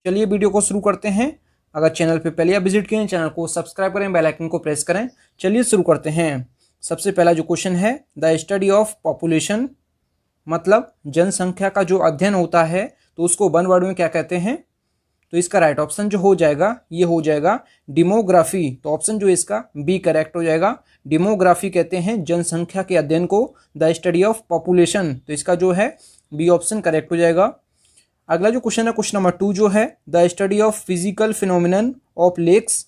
चलिए वीडियो को शुरू करते हैं। अगर चैनल पे पहले आप विजिट किए चैनल को सब्सक्राइब करें, बेल आइकन को प्रेस करें। चलिए शुरू करते हैं। सबसे पहला जो क्वेश्चन है, द स्टडी ऑफ पॉपुलेशन मतलब जनसंख्या का जो अध्ययन होता है तो उसको वन वर्ड में क्या कहते हैं। तो इसका राइट ऑप्शन जो हो जाएगा ये हो जाएगा डेमोग्राफी। तो ऑप्शन जो इसका बी करेक्ट हो जाएगा। डेमोग्राफी कहते हैं जनसंख्या के अध्ययन को, द स्टडी ऑफ पॉपुलेशन। तो इसका जो है बी ऑप्शन करेक्ट हो जाएगा। अगला जो क्वेश्चन है क्वेश्चन नंबर 2 जो है, the study of physical phenomenon of lakes.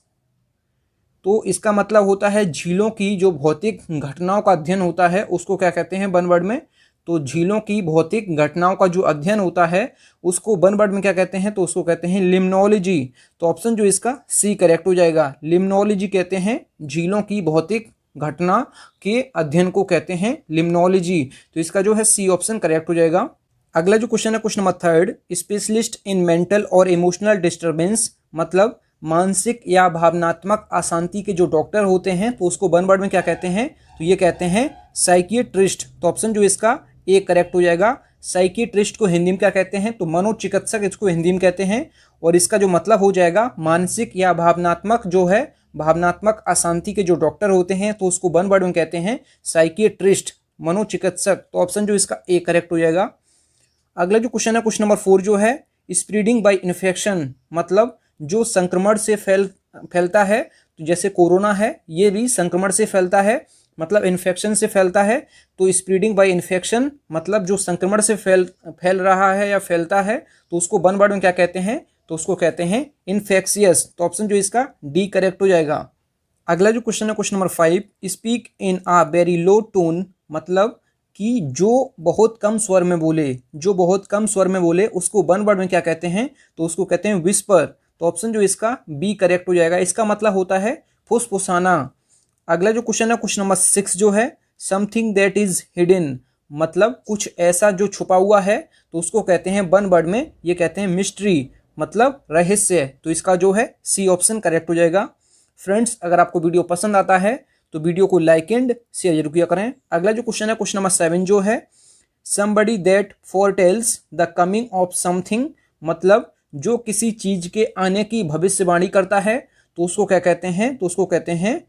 तो इसका मतलब होता है झीलों की जो भौतिक घटनाओं का अध्ययन होता है उसको क्या कहते हैं वन वर्ड में। तो झीलों की भौतिक घटनाओं का जो अध्ययन होता है उसको वन वर्ड में क्या कहते हैं, तो उसको कहते हैं लिम्नोलॉजी। तो ऑप्शन जो इसका सी करेक्ट हो जाएगा। लिम्नोलॉजी कहते हैं झीलों की भौतिक घटना के अध्ययन को कहते हैं लिम्नोलॉजी। तो इसका जो है सी ऑप्शन करेक्ट हो जाएगा। अगला जो क्वेश्चन है question number 3, specialist in mental और इमोशनल डिस्टर्बेंस मतलब मानसिक या भावनात्मक अशांति के जो डॉक्टर होते हैं तो उसको वन वर्ड में क्या कहते हैं, तो ये कहते हैं साइकियाट्रिस्ट। तो ऑप्शन जो इसका ए करेक्ट हो जाएगा। साइकियाट्रिस्ट को हिंदी में क्या कहते हैं, तो मनोचिकित्सक इसको हिंदी में कहते हैं। और इसका जो मतलब हो जाएगा मानसिक या भावनात्मक जो है भावनात्मक अशांति के जो डॉक्टर होते हैं तो उसको वन वर्ड में कहते हैं साइकियाट्रिस्ट, मनोचिकित्सक। तो ऑप्शन जो इसका ए करेक्ट हो जाएगा। अगला जो क्वेश्चन है क्वेश्चन नंबर 4 जो है, स्प्रेडिंग बाय इन्फेक्शन मतलब जो संक्रमण से फैलता है। तो जैसे कोरोना है ये भी संक्रमण से फैलता है, मतलब इन्फेक्शन से फैलता है। तो स्प्रेडिंग बाय इन्फेक्शन मतलब जो संक्रमण से फैल रहा है या फैलता है तो उसको वन वर्ड में क्या कहते हैं, तो उसको कहते हैं इन्फेक्शियस। तो ऑप्शन जो इसका डी करेक्ट हो जाएगा। अगला जो क्वेश्चन है question number 5, speak in a very low tone मतलब कि जो बहुत कम स्वर में बोले, जो बहुत कम स्वर में बोले उसको वन वर्ड में क्या कहते हैं, तो उसको कहते हैं विस्पर। तो ऑप्शन जो इसका बी करेक्ट हो जाएगा। इसका मतलब होता है फुसफुसाना। अगला जो क्वेश्चन है क्वेश्चन नंबर 6 जो है, समथिंग दैट इज हिडन मतलब कुछ ऐसा जो छुपा हुआ है तो उसको कहते हैं वन वर्ड में ये कहते हैं मिस्ट्री मतलब रहस्य। तो इसका जो है सी ऑप्शन करेक्ट हो जाएगा। फ्रेंड्स, अगर आपको वीडियो पसंद आता है तो वीडियो को लाइक एंड शेयर जरूर किया करें। अगला जो क्वेश्चन है क्वेश्चन नंबर 7 जो है, somebody that foretells the coming of something मतलब जो किसी चीज के आने की भविष्यवाणी करता है तो उसको क्या कहते हैं, तो उसको कहते हैं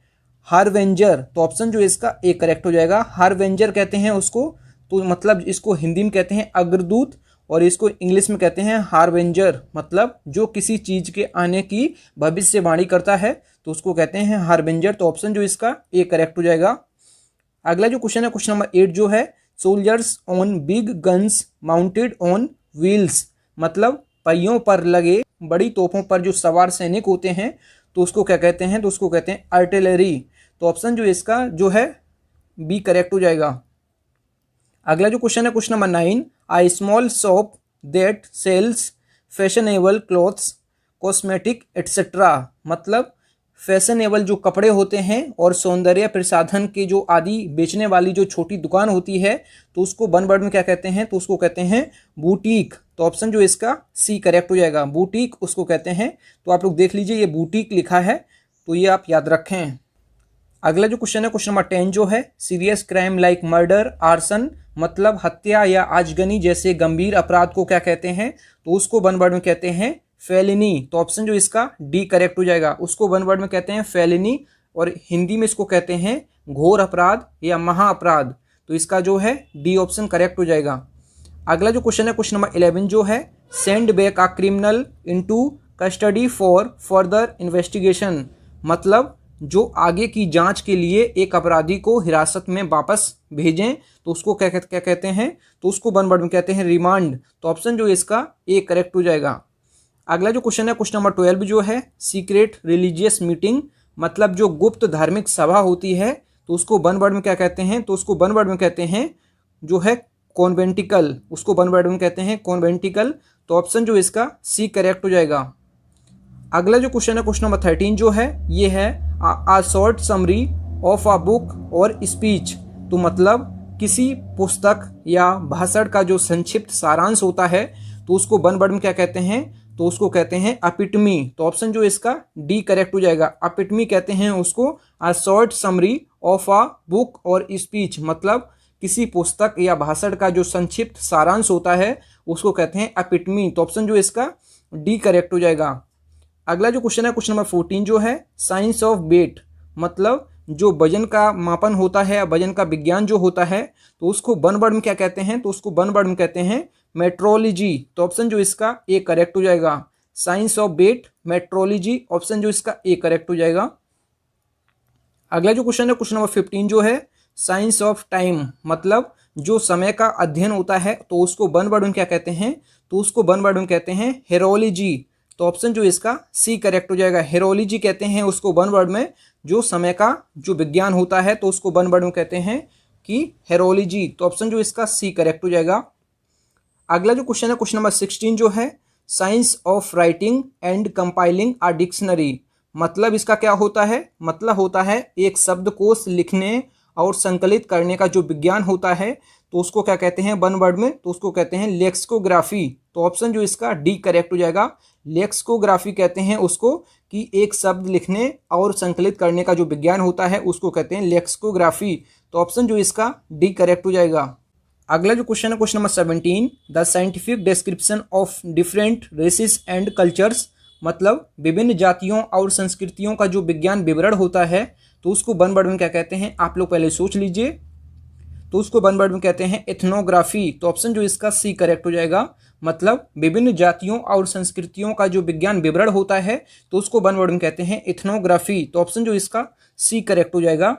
हार्वेंजर। तो ऑप्शन जो इसका ए करेक्ट हो जाएगा। हार्वेंजर कहते हैं उसको, तो मतलब इसको हिंदी में कहते हैं अग्रदूत और इसको इंग्लिश में कहते हैं हार्वेंजर मतलब जो किसी चीज के आने की भविष्यवाणी करता है तो उसको कहते हैं हार्वेंजर। तो ऑप्शन जो इसका ए करेक्ट हो जाएगा। अगला जो क्वेश्चन है क्वेश्चन नंबर 8 जो है, soldiers on big guns mounted on wheels मतलब पहियों पर लगे बड़ी तोपों पर जो सवार सैनिक होते हैं तो उसको क्या कहते हैं, तो उसको कहते हैं आर्टिलरी। तो ऑप्शन जो इसका जो है बी करेक्ट हो जाएगा। अगला जो क्वेश्चन है question number 9, I small shop that sells fashionable clothes cosmetic etcetera मतलब फैशनेबल जो कपड़े होते हैं और सौंदर्य प्रसाधन के जो आदि बेचने वाली जो छोटी दुकान होती है तो उसको वन वर्ड में क्या कहते हैं, तो उसको कहते हैं बुटीक। तो ऑप्शन जो इसका सी करेक्ट हो जाएगा। बुटीक उसको कहते हैं। तो आप लोग देख लीजिए ये बुटीक लिखा है तो ये आप याद रखें। अगला जो क्वेश्चन है क्वेश्चन नंबर 10 जो है, serious crime like murder arson मतलब हत्या या आजगनी जैसे गंभीर अपराध को क्या कहते हैं, तो उसको वन वर्ड में कहते हैं फेलिनी। तो ऑप्शन जो इसका डी करेक्ट हो जाएगा। उसको वन वर्ड में कहते हैं फेलिनी और हिंदी में इसको कहते हैं घोर अपराध या महाअपराध। तो इसका जो है डी ऑप्शन करेक्ट हो जाएगा। अगला जो क्वेश्चन है क्वेश्चन नंबर 11 जो है, send back a criminal into custody for further investigation मतलब जो आगे की जांच के लिए एक अपराधी को हिरासत में वापस भेजें तो उसको क्या कहते हैं, तो उसको वन वर्ड में कहते हैं रिमांड। तो ऑप्शन जो इसका ए करेक्ट हो जाएगा। अगला जो क्वेश्चन है क्वेश्चन नंबर 12 जो है, सीक्रेट रिलीजियस मीटिंग मतलब जो गुप्त धार्मिक सभा होती है तो उसको वन वर्ड में क्या कहते हैं, तो उसको वन वर्ड में कहते हैं जो है कॉन्वेंटिकल। उसको वन वर्ड में कहते हैं कॉन्वेंटिकल। तो ऑप्शन जो इसका सी करेक्ट हो जाएगा। अगला जो क्वेश्चन है क्वेश्चन नंबर 13 जो है, ये है a short summary of a book और स्पीच। तो मतलब किसी पुस्तक या भाषण का जो संक्षिप्त सारांश होता है तो उसको वन वर्ड में क्या कहते हैं, तो उसको कहते हैं एपिटमी। तो ऑप्शन जो इसका डी करेक्ट हो जाएगा। एपिटमी कहते हैं उसको a short summary of a book और स्पीच मतलब किसी पुस्तक या भाषण का जो संक्षिप्त सारांश होता है उसको कहते हैं एपिटमी। तो ऑप्शन जो इसका डी करेक्ट हो जाएगा। अगला जो क्वेश्चन है क्वेश्चन नंबर 14 जो है साइंस ऑफ वेट, मतलब जो वजन का मापन होता है, वजन का विज्ञान जो होता है, तो उसको वन वर्ड में क्या कहते हैं, तो उसको वन वर्ड में कहते हैं मेट्रोलॉजी। तो ऑप्शन जो इसका ए करेक्ट हो जाएगा। Science of weight, metrology, option जो इसका ए करेक्ट हो जाएगा। अगला जो क्वेश्चन है क्वेश्चन नंबर 15 जो है साइंस ऑफ टाइम, मतलब जो समय का अध्ययन होता है, तो उसको वन वर्ड में क्या कहते हैं, तो उसको वन वर्ड में कहते हैं हेरोलॉजी। तो ऑप्शन जो इसका सी करेक्ट हो जाएगा। हेरोलॉजी कहते हैं उसको वन वर्ड में, जो समय का जो विज्ञान होता है, तो उसको वन वर्ड में कहते हैं कि हेरोलॉजी। तो ऑप्शन जो इसका सी करेक्ट हो जाएगा। अगला जो क्वेश्चन है क्वेश्चन नंबर 16 जो है science of writing and compiling a dictionary, मतलब इसका क्या होता है, मतलब होता है एक शब्दकोश लिखने और संकलित करने का जो विज्ञान होता है, तो उसको क्या कहते हैं वन वर्ड में, तो उसको कहते हैं लेक्सिकोग्राफी। तो ऑप्शन जो इसका डी करेक्ट हो जाएगा। लेक्सिकोग्राफी कहते हैं उसको कि एक शब्द लिखने और संकलित करने का जो विज्ञान होता है, उसको कहते हैं लेक्सिकोग्राफी। तो ऑप्शन जो इसका डी करेक्ट हो जाएगा। अगला जो क्वेश्चन है question number 17, the scientific description of different races and cultures, मतलब विभिन्न जातियों और संस्कृतियों का जो विज्ञान विवरण होता है, तो उसको वन वर्ड में क्या कहते हैं, आप लोग पहले सोच लीजिए। तो उसको वन वर्ड में कहते हैं एथनोग्राफी। तो ऑप्शन जो इसका सी करेक्ट हो जाएगा। मतलब विभिन्न जातियों और संस्कृतियों का जो विज्ञान विवरण होता है, तो उसको वन वर्ड में कहते हैं एथनोग्राफी। तो ऑप्शन जो इसका सी करेक्ट हो जाएगा।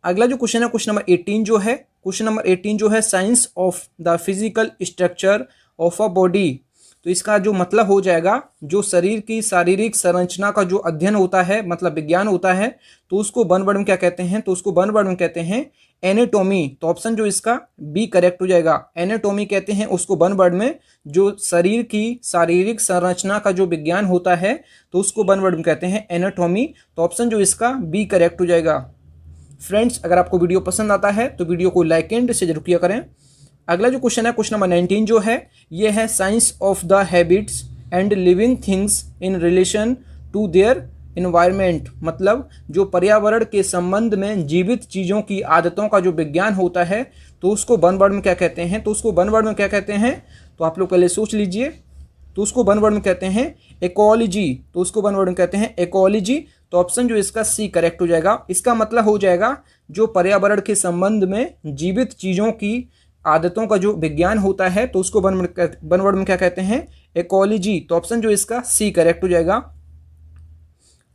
अगला जो क्वेश्चन है क्वेश्चन नंबर 18 जो है क्वेश्चन नंबर 18 जो है science of the physical structure of a body. तो इसका जो मतलब हो जाएगा जो शरीर की शारीरिक संरचना का जो अध्ययन होता है, मतलब विज्ञान होता है, तो उसको वन वर्ड में क्या कहते हैं, तो उसको वन वर्ड में कहते हैं एनाटॉमी। तो ऑप्शन जो इसका बी करेक्ट हो जाएगा। एनाटॉमी कहते हैं उसको वन वर्ड में, जो शरीर की शारीरिक संरचना का जो विज्ञान होता है, तो उसको वन वर्ड में कहते हैं एनाटॉमी। तो ऑप्शन जो इसका बी करेक्ट हो जाएगा। फ्रेंड्स, अगर आपको वीडियो पसंद आता है तो वीडियो को लाइक एंड शेयर जरूर किया करें। अगला जो क्वेश्चन है क्वेश्चन नंबर 19 जो है ये है science of the habits and living things in relation to their environment, मतलब जो पर्यावरण के संबंध में जीवित चीज़ों की आदतों का जो विज्ञान होता है, तो उसको वन वर्ड में क्या कहते हैं, तो उसको वन वर्ड में क्या कहते हैं, तो आप लोग पहले सोच लीजिए। तो उसको वन वर्ड में कहते हैं इकोलॉजी। तो उसको वन वर्ड में कहते हैं इकोलॉजी। तो ऑप्शन जो इसका सी करेक्ट हो जाएगा। इसका मतलब हो जाएगा जो पर्यावरण के संबंध में जीवित चीज़ों की आदतों का जो विज्ञान होता है, तो उसको वन वर्ड में क्या कहते हैं, इकोलॉजी। तो ऑप्शन जो इसका सी करेक्ट हो जाएगा।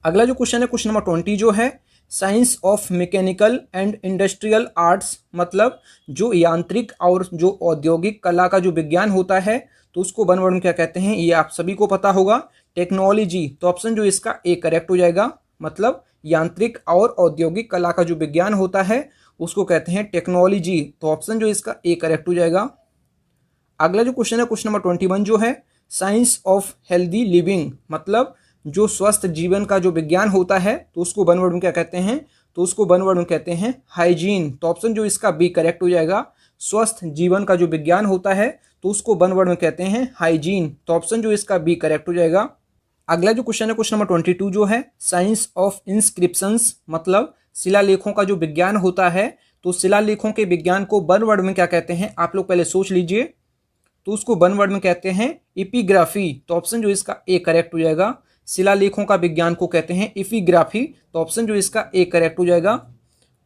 अगला जो क्वेश्चन है क्वेश्चन नंबर 20 जो है science of mechanical and industrial arts, मतलब जो यांत्रिक और जो औद्योगिक कला का जो विज्ञान होता है, तो उसको वन वर्ड में क्या कहते हैं, ये आप सभी को पता होगा, टेक्नोलॉजी। तो ऑप्शन जो इसका ए करेक्ट हो जाएगा। मतलब यांत्रिक और औद्योगिक कला का जो विज्ञान होता है, उसको कहते हैं टेक्नोलॉजी। तो ऑप्शन जो इसका ए करेक्ट हो जाएगा। अगला जो क्वेश्चन है क्वेश्चन नंबर 21 जो है साइंस ऑफ हेल्दी लिविंग, मतलब जो स्वस्थ जीवन का जो विज्ञान होता है, तो उसको वन वर्ड में क्या कहते हैं, तो उसको वन वर्ड में कहते हैं हाइजीन। तो ऑप्शन जो इसका बी करेक्ट हो जाएगा। स्वस्थ जीवन का जो विज्ञान होता है, तो उसको वन वर्ड में कहते हैं हाइजीन। तो ऑप्शन जो इसका बी करेक्ट हो जाएगा। अगला जो क्वेश्चन है क्वेश्चन नंबर 22 जो है साइंस ऑफ इंस्क्रिप्शंस, मतलब शिलालेखों का जो विज्ञान होता है, तो शिलालेखों के विज्ञान को वन वर्ड में क्या कहते हैं, आप लोग पहले सोच लीजिए। तो उसको वन वर्ड में कहते हैं एपिग्राफी। तो ऑप्शन जो इसका ए करेक्ट हो जाएगा। शिलालेखों का विज्ञान को कहते हैं एपिग्राफी। तो ऑप्शन जो इसका ए करेक्ट हो जाएगा।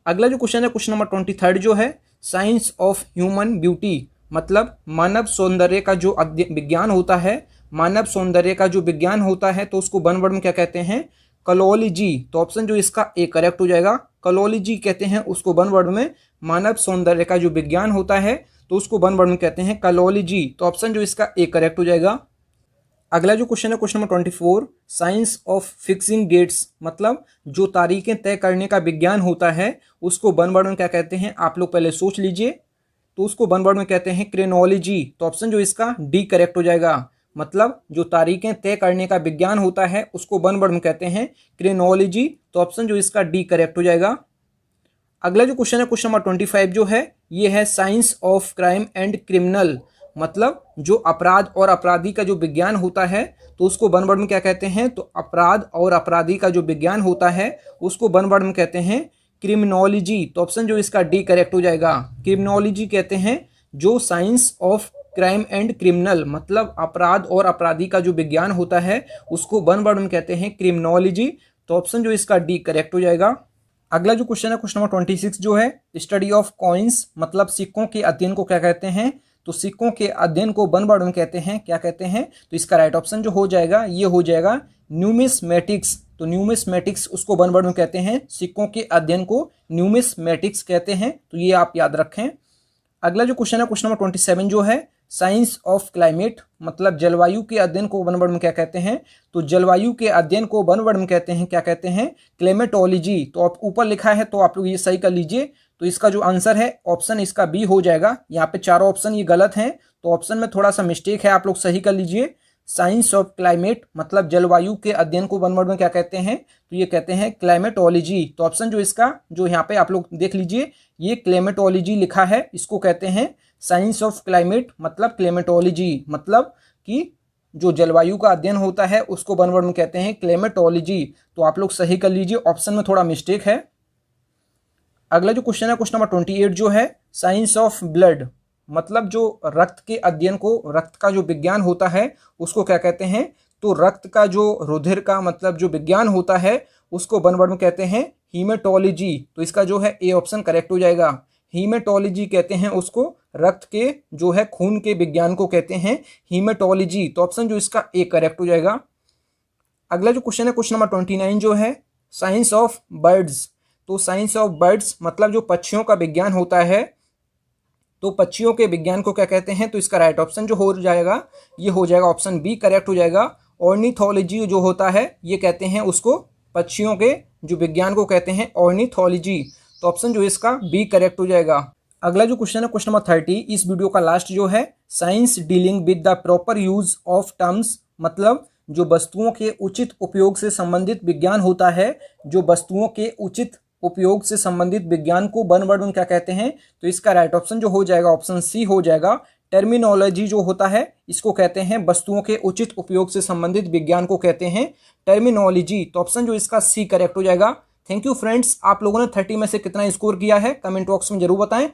अगला जो क्वेश्चन है क्वेश्चन नंबर 23 जो है साइंस ऑफ ह्यूमन ब्यूटी, मतलब मानव सौंदर्य का जो विज्ञान होता है, मानव सौंदर्य का जो विज्ञान होता है, तो उसको वन वर्ड में क्या कहते हैं, कलोलॉजी। तो ऑप्शन जो इसका ए करेक्ट हो जाएगा। कलोलॉजी कहते हैं उसको वन वर्ड में, मानव सौंदर्य का जो विज्ञान होता है, तो उसको वन वर्ड में कहते हैं कलोलॉजी। तो ऑप्शन जो इसका ए करेक्ट हो जाएगा। अगला जो क्वेश्चन है question number 24 science of fixing dates, मतलब जो तारीखें तय करने का विज्ञान होता है, उसको वन वर्ड में क्या कहते हैं, आप लोग पहले सोच लीजिए। तो उसको वन वर्ड में कहते हैं क्रोनोलॉजी। तो ऑप्शन जो इसका डी करेक्ट हो जाएगा। मतलब जो तारीखें तय करने का विज्ञान होता है, उसको वन वर्ड में कहते हैं क्रोनोलॉजी। तो ऑप्शन जो इसका डी करेक्ट हो जाएगा। अगला जो क्वेश्चन है क्वेश्चन नंबर 25 जो है ये है science of crime and criminal, मतलब जो अपराध और अपराधी का जो विज्ञान होता है, तो उसको वन वर्ड में क्या कहते हैं, तो अपराध और अपराधी का जो विज्ञान होता है, उसको वन वर्ड में कहते हैं क्रिमिनोलॉजी। तो ऑप्शन जो इसका डी करेक्ट हो जाएगा। क्रिमिनोलॉजी कहते हैं जो science of crime and criminal, मतलब अपराध और अपराधी का जो विज्ञान होता है उसको वन वर्ड में कहते हैं क्रिमिनोलॉजी। तो ऑप्शन जो इसका डी करेक्ट हो जाएगा। अगला जो क्वेश्चन है क्वेश्चन नंबर 26 जो है स्टडी ऑफ कॉइन्स, मतलब सिक्कों के अध्ययन को क्या कहते हैं? तो सिक्कों के अध्ययन को वन वर्ड में कहते हैं, क्या कहते हैं? तो इसका राइट ऑप्शन जो हो जाएगा ये हो जाएगा न्यूमिस्मेटिक्स। तो न्यूमिस्मेटिक्स उसको वन वर्ड में कहते हैं, सिक्कों के अध्ययन को न्यूमिस्मेटिक्स कहते हैं। तो ये आप याद रखें। अगला जो क्वेश्चन है क्वेश्चन नंबर 27 जो है साइंस ऑफ क्लाइमेट, मतलब जलवायु के अध्ययन को वन वर्ड में क्या कहते हैं? तो जलवायु के अध्ययन को वन वर्ड में कहते हैं, क्या कहते हैं? क्लेमेटोलॉजी। तो आप ऊपर लिखा है तो आप लोग ये सही कर लीजिए। तो इसका जो आंसर है ऑप्शन इसका बी हो जाएगा। यहाँ पे चारों ऑप्शन ये गलत हैं, तो ऑप्शन में थोड़ा सा मिस्टेक है, आप लोग सही कर लीजिए। साइंस ऑफ क्लाइमेट मतलब जलवायु के अध्ययन को वन वर्ड में क्या कहते हैं? तो ये कहते हैं क्लाइमेटोलॉजी। तो ऑप्शन जो इसका जो यहाँ पे आप लोग देख लीजिए ये क्लाइमेटोलॉजी लिखा है, इसको कहते हैं साइंस ऑफ क्लाइमेट, मतलब क्लाइमेटोलॉजी, मतलब कि जो जलवायु का अध्ययन होता है उसको वन वर्ड में कहते हैं क्लाइमेटोलॉजी। तो आप लोग सही कर लीजिए, ऑप्शन में थोड़ा मिस्टेक है। अगला जो क्वेश्चन है क्वेश्चन नंबर 28 जो है साइंस ऑफ ब्लड, मतलब जो रक्त के अध्ययन को, रक्त का जो विज्ञान होता है उसको क्या कहते हैं? तो रक्त का जो रुधिर का मतलब जो विज्ञान होता है उसको वन वर्ड में कहते हैं हीमेटोलॉजी। तो इसका जो है ए ऑप्शन करेक्ट हो जाएगा। हीमेटोलॉजी कहते हैं उसको, रक्त के जो है खून के विज्ञान को कहते हैं हीमेटोलॉजी। तो ऑप्शन जो इसका ए करेक्ट हो जाएगा। अगला जो क्वेश्चन है क्वेश्चन नंबर 29 जो है साइंस ऑफ बर्ड्स। तो साइंस ऑफ बर्ड्स मतलब जो पक्षियों का विज्ञान होता है, तो पक्षियों के विज्ञान को क्या कहते हैं? तो इसका राइट ऑप्शन जो हो जाएगा ये हो जाएगा ऑप्शन बी करेक्ट हो जाएगा। ऑर्निथोलॉजी जो होता है ये कहते हैं उसको, पक्षियों के जो विज्ञान को कहते हैं ऑर्निथोलॉजी। तो ऑप्शन जो इसका बी करेक्ट हो जाएगा। अगला जो क्वेश्चन है क्वेश्चन नंबर 30, इस वीडियो का लास्ट जो है science dealing with the proper use of terms, मतलब जो वस्तुओं के उचित उपयोग से संबंधित विज्ञान होता है, जो वस्तुओं के उचित उपयोग से संबंधित विज्ञान को वन वर्ड में क्या कहते हैं? तो इसका राइट ऑप्शन जो हो जाएगा ऑप्शन सी हो जाएगा। टर्मिनोलॉजी जो होता है इसको कहते हैं वस्तुओं के उचित उपयोग से संबंधित विज्ञान को कहते हैं टर्मिनोलॉजी। तो ऑप्शन जो इसका सी करेक्ट हो जाएगा। थैंक यू फ्रेंड्स, आप लोगों ने 30 में से कितना स्कोर किया है कमेंट बॉक्स में जरूर बताएं।